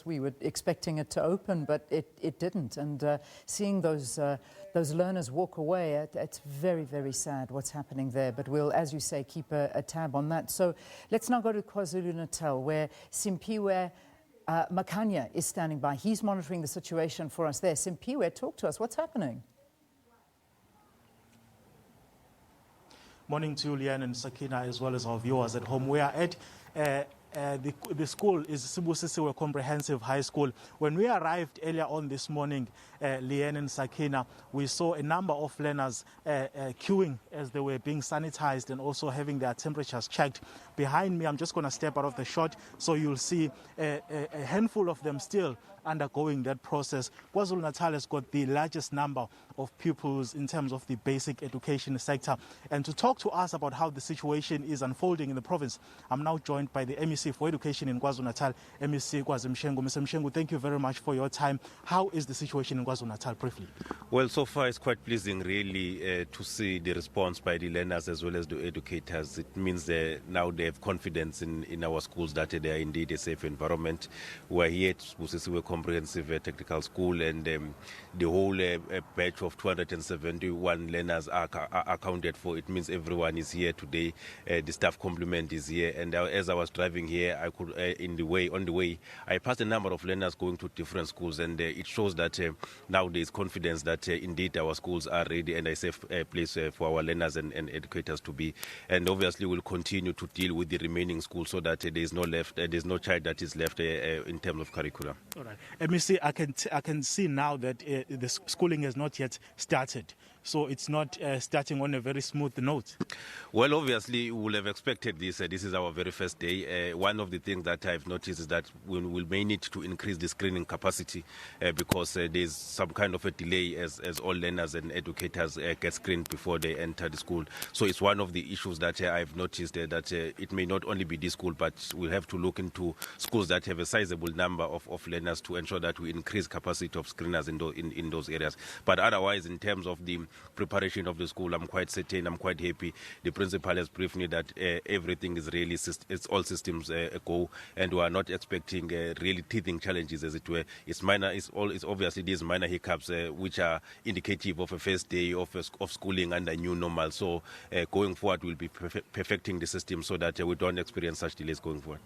We were expecting it to open, but it didn't. And seeing those learners walk away, it's very, very sad what's happening there. But we'll, as you say, keep a tab on that. So let's now go to KwaZulu-Natal, where Simphiwe Makhanya is standing by. He's monitoring the situation for us there. Simphiwe, talk to us. What's happening? Morning to Julian and Sakina, as well as our viewers at home. We are at the school is Simphiwe Comprehensive High School. When we arrived earlier on this morning, Leanne and Sakina, we saw a number of learners queuing as they were being sanitized and also having their temperatures checked. Behind me, I'm just going to step out of the shot, so you'll see a handful of them still undergoing that process. KwaZulu-Natal has got the largest number of pupils in terms of the basic education sector. And to talk to us about how the situation is unfolding in the province, I'm now joined by the MEC for Education in KwaZulu-Natal, MEC KwaZimshengu. Mr. Mshengu, thank you very much for your time. How is the situation in KwaZulu-Natal, briefly? Well, so far it's quite pleasing, really, to see the response by the learners as well as the educators. It means now they have confidence in our schools that they are indeed a safe environment. We're here at Simphiwe Comprehensive Technical School, and the whole batch of 271 learners are accounted for. It means everyone is here today. The staff complement is here, and as I was driving here, I could on the way, I passed a number of learners going to different schools, and it shows that now there is confidence that indeed our schools are ready and a safe place for our learners and educators to be. And obviously, we'll continue to deal with the remaining schools so that there is no child that is left in terms of curriculum. All right. MEC, I can see now that the schooling has not yet started, so it's not starting on a very smooth note. Well, obviously, we will have expected this. This is our very first day. One of the things that I've noticed is that we may need to increase the screening capacity because there's some kind of a delay as all learners and educators get screened before they enter the school. So it's one of the issues that I've noticed that it may not only be this school, but we'll have to look into schools that have a sizable number of learners to ensure that we increase capacity of screeners in those areas. But otherwise, in terms of the preparation of the school, I'm quite certain, I'm quite happy. The principal has briefed me that everything is really, it's all systems go, and we are not expecting really teething challenges, as it were. It's obviously these minor hiccups which are indicative of a first day of schooling and a new normal. So going forward, we'll be perfecting the system so that we don't experience such delays going forward.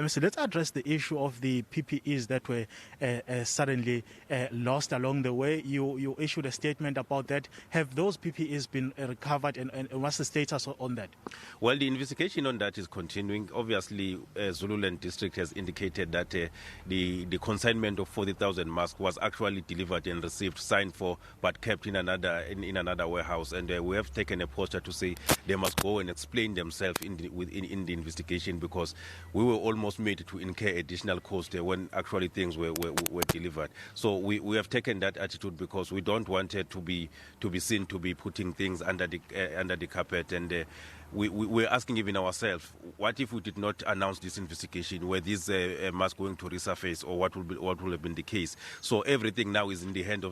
So let's address the issue of the PPEs that were suddenly lost along the way. You issued a statement about that. Have those PPEs been recovered, and what's the status on that? Well, the investigation on that is continuing. Obviously, Zululand District has indicated that the consignment of 40,000 masks was actually delivered and received, signed for, but kept in another warehouse. And we have taken a posture to say they must go and explain themselves in the investigation, because we were almost made to incur additional cost when actually things were delivered. So we have taken that attitude because we don't want it to be seen to be putting things under the carpet. And we're asking even ourselves, what if we did not announce this investigation? Were these masks going to resurface, or what will have been the case? So everything now is in the hands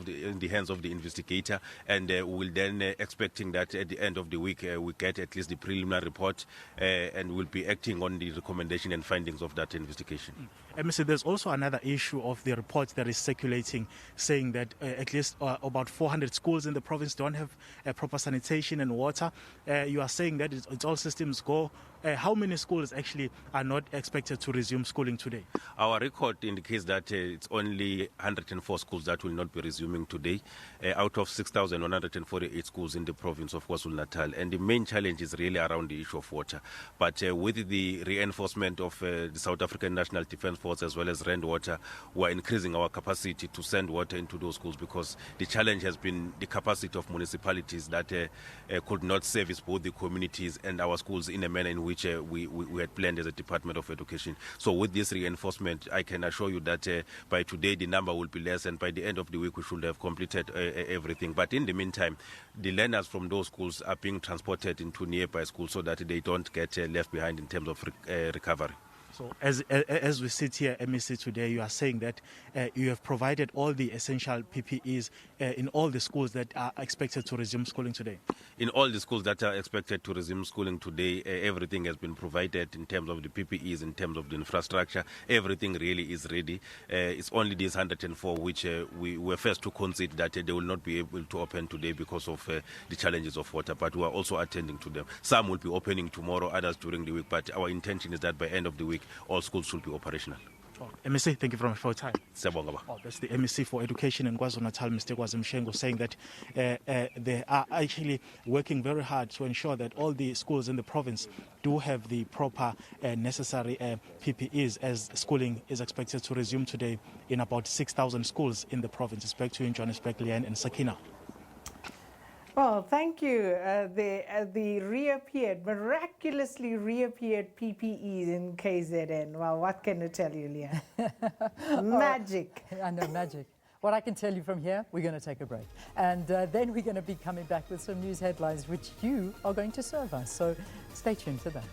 of the investigator, and we'll then expecting that at the end of the week we get at least the preliminary report, and we'll be acting on the recommendation and findings of that investigation. There's also another issue of the report that is circulating, saying that at least about 400 schools in the province don't have proper sanitation and water. You are saying that it's all systems go. How many schools actually are not expected to resume schooling today? Our record indicates that it's only 104 schools that will not be resuming today, out of 6,148 schools in the province of KwaZulu-Natal. And the main challenge is really around the issue of water. But with the reinforcement of the South African National Defence Force as well as Rand Water, we're increasing our capacity to send water into those schools, because the challenge has been the capacity of municipalities that could not service both the communities and our schools in a manner in which we had planned as a Department of Education. So with this reinforcement, I can assure you that by today the number will be less, and by the end of the week we should have completed everything. But in the meantime, the learners from those schools are being transported into nearby schools so that they don't get left behind in terms of recovery. So as we sit here, MEC, today, you are saying that you have provided all the essential PPEs in all the schools that are expected to resume schooling today. In all the schools that are expected to resume schooling today, everything has been provided in terms of the PPEs, in terms of the infrastructure. Everything really is ready. It's only these 104 which we were first to concede that they will not be able to open today because of the challenges of water, but we are also attending to them. Some will be opening tomorrow, others during the week, but our intention is that by end of the week, all schools should be operational. Oh, MEC, thank you very much for your time. Siyabonga. Oh, that's the MEC for Education in KwaZulu-Natal, Mr. Kwazimshengo, saying that they are actually working very hard to ensure that all the schools in the province do have the proper necessary PPEs, as schooling is expected to resume today in about 6,000 schools in the province. Back to you in Johannesburg, Leanne and Sakina. Well, thank you. The miraculously reappeared PPEs in KZN. Well, what can I tell you, Leah? Magic. I know, magic. What I can tell you from here, we're going to take a break. And then we're going to be coming back with some news headlines, which you are going to serve us. So stay tuned to that.